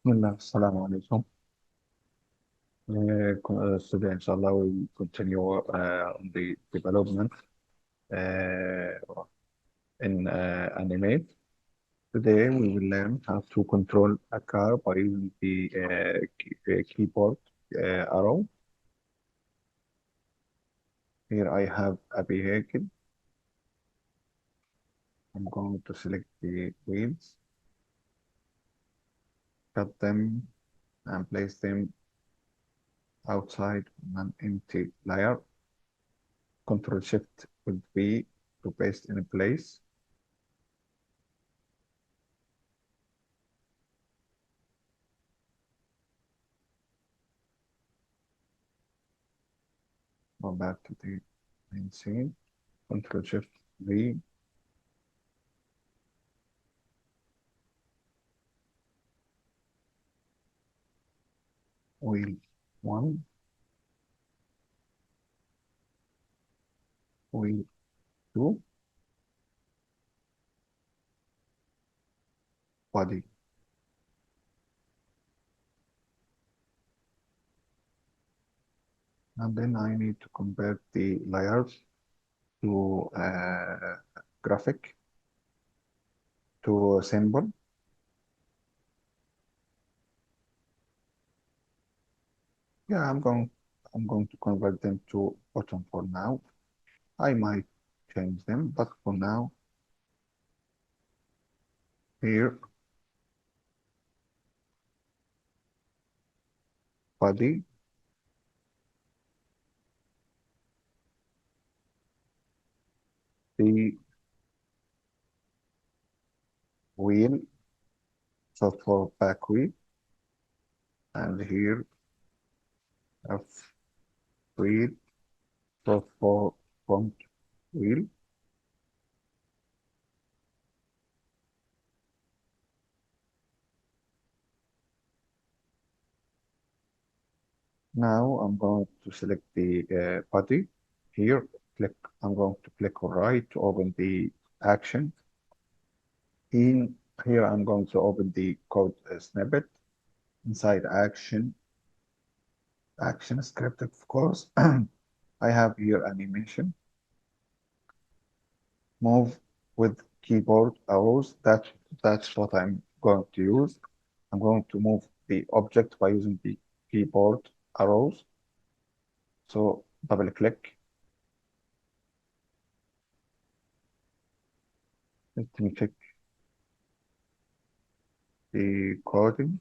Bismillah, Assalamu alaikum. Today, inshallah, we will continue on the development in Animate. Today, we will learn how to control a car by using the keyboard arrow. Here, I have a vehicle. I'm going to select the wheels, cut them, and place them outside an empty layer. Control Shift with V to paste in place. Go back to the main scene. Control Shift V. Wheel 1, wheel 2, body. And then I need to convert the layers to graphic, to a symbol. Yeah, I'm going to convert them to button for now. I might change them, but for now, here, body, the wheel, so for back wheel, and here, F wheel, so for front wheel. Now I'm going to select the body. Here, click. I'm going to click right to open the action. In here, I'm going to open the code snippet. Inside action script, of course. I have here animation. Move with keyboard arrows. That's what I'm going to use. I'm going to move the object by using the keyboard arrows. So double click. Let me check the coding.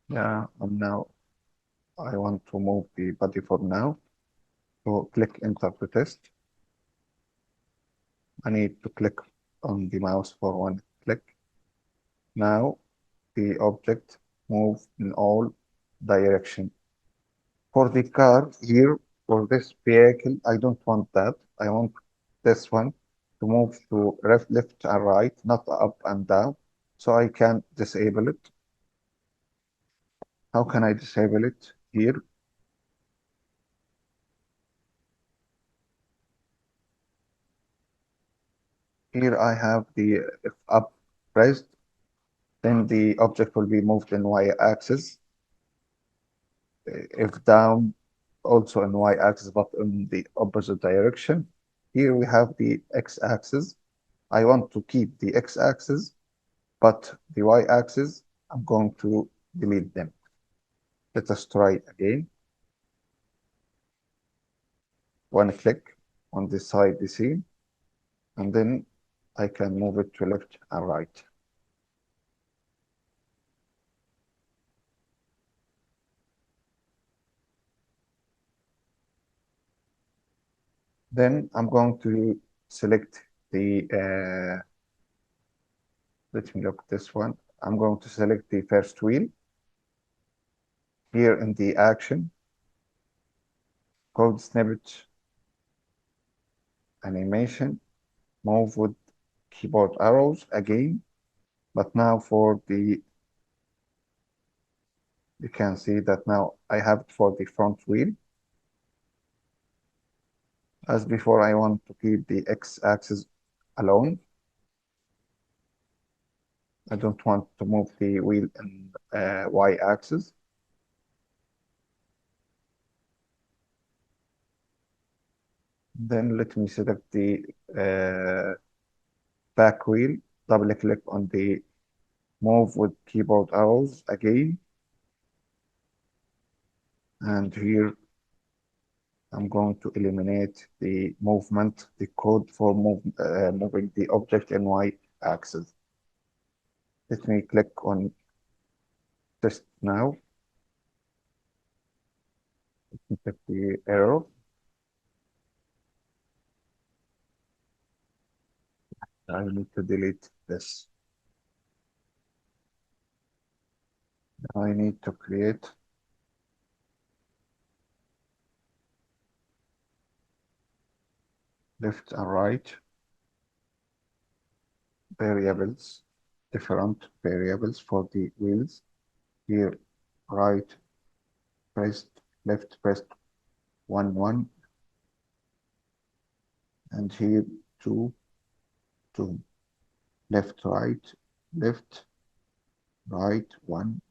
Yeah, now I want to move the body for now. So click enter to test. I need to click on the mouse for one click. Now the object move in all direction. For the car here, for this vehicle, I don't want that. I want this one to move to left and right, not up and down. So I can disable it. How can I disable it? Here, here I have the if up pressed, then the object will be moved in y-axis. If down, also in y-axis, but in the opposite direction. Here we have the x-axis. I want to keep the x-axis, but the y-axis, I'm going to delete them. Let us try again. One click on the side the scene, and then I can move it to left and right. Then I'm going to select the, let me look this one. I'm going to select the first wheel. Here in the action, code snippet, animation, move with keyboard arrows again, but now for the, you can see that now I have it for the front wheel. As before, I want to keep the x-axis alone. I don't want to move the wheel in y-axis. Then let me select the uh, back wheel, double click on the move with keyboard arrows again. And here I'm going to eliminate the movement, the code for moving the object in y-axis. Let me click on test now. Click the arrow. I need to delete this. I need to create left and right variables, different variables for the wheels. Here, right pressed, left pressed 1, 1, and here 2, 2. Left, left, right, 1,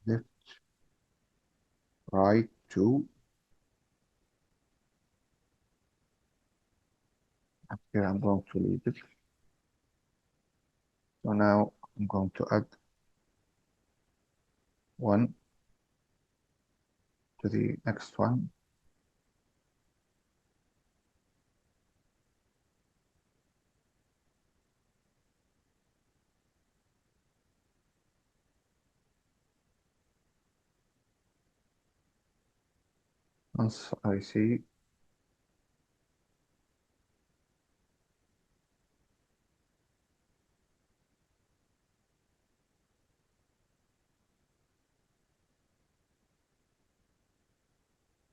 left, right, 2. Here I'm going to leave it. So now I'm going to add 1 to the next one. Once I see,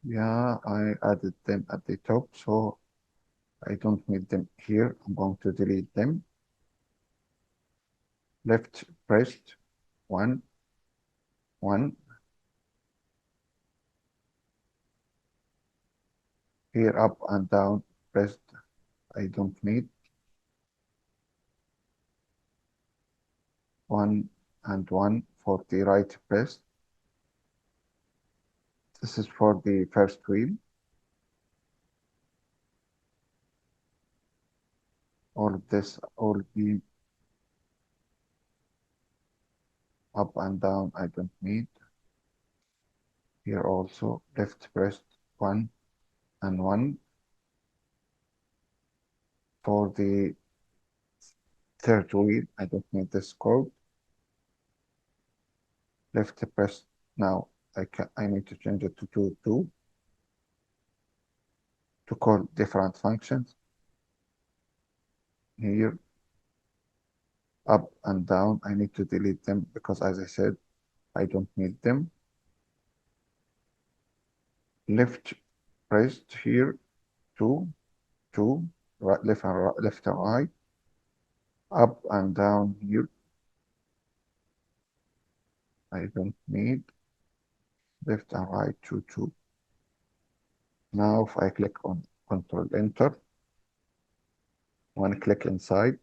yeah, I added them at the top, so I don't need them here. I'm going to delete them. Left pressed 1, 1. Here up and down pressed. I don't need 1 and 1 for the right press. This is for the first wheel. All of this all be up and down. I don't need. Here also left pressed 1 and 1 for the third wheel. I don't need this code. Left press now. I need to change it to 2, 2 to call different functions. Here up and down. I need to delete them because, as I said, I don't need them. Left pressed here 2, 2, right, left and right, up and down here. I don't need left and right 2, 2. Now if I click on Control Enter, one click inside,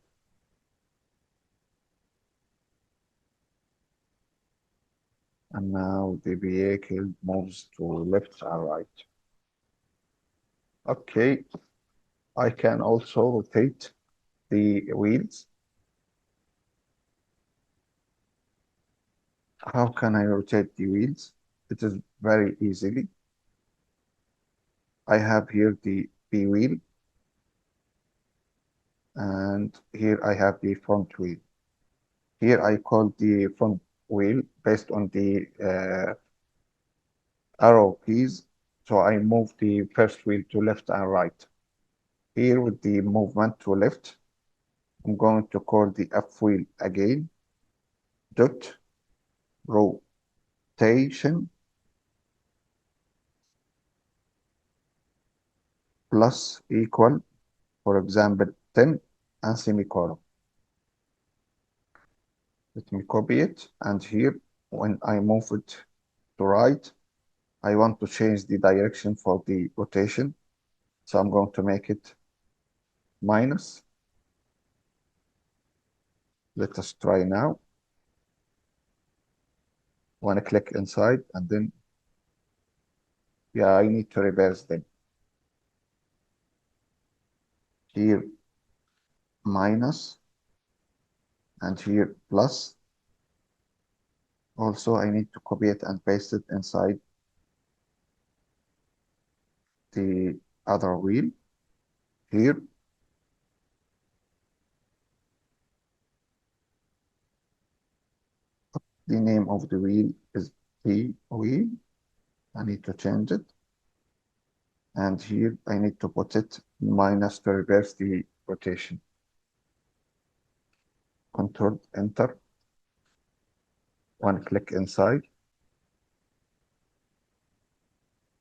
and now the vehicle moves to left and right. Okay, I can also rotate the wheels. How can I rotate the wheels? It is very easily. I have here the B wheel, and here I have the front wheel. Here I call the front wheel based on the arrow keys. So I move the first wheel to left and right. Here with the movement to left, I'm going to call the F wheel again, dot rotation plus equal, for example, 10 and semicolon. Let me copy it. And here, when I move it to right, I want to change the direction for the rotation. So I'm going to make it minus. Let us try now. Want to click inside and then, yeah, I need to reverse them. Here minus and here plus. Also, I need to copy it and paste it inside the other wheel. Here, the name of the wheel is T wheel. I need to change it. And here I need to put it minus to reverse the rotation. Control Enter. One click inside.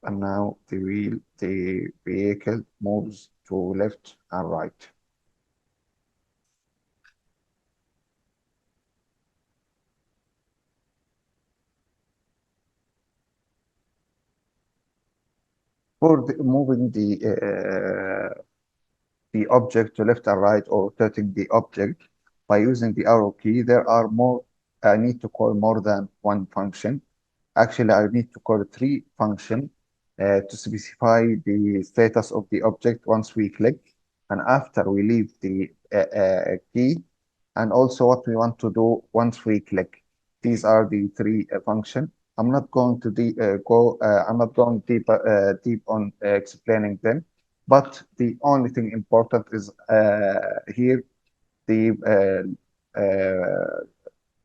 And now the vehicle moves to left and right. For moving the object to left and right or rotating the object by using the arrow key, there are more, I need to call more than one function. Actually, I need to call three functions to specify the status of the object once we click and after we leave the key, and also what we want to do once we click. These are the three functions. I'm not going to I'm not going deep on explaining them, but the only thing important is here the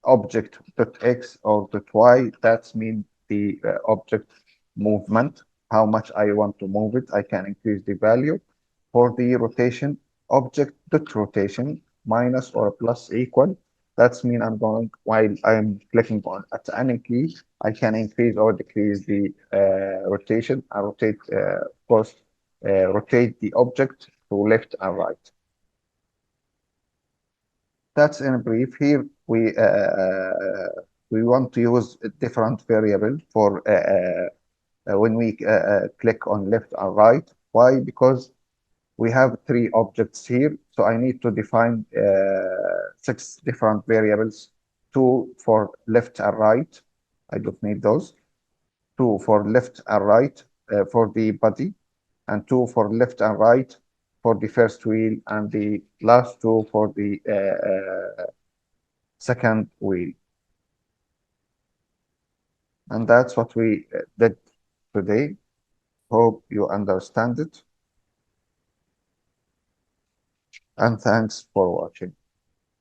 object dot x or dot y. That's mean the object movement, how much I want to move it. I can increase the value. For the rotation, object dot rotation minus or plus equal. That's mean I'm going, while I'm clicking on at any key, I can increase or decrease the rotation. I rotate, of course, rotate the object to left and right. That's in brief. Here we want to use a different variable for when we click on left and right. Why? Because we have three objects here, so I need to define six different variables. Two for left and right. I don't need those. Two for left and right for the body, and two for left and right for the first wheel, and the last two for the second wheel. And that's what we did today. Hope you understand it. And thanks for watching.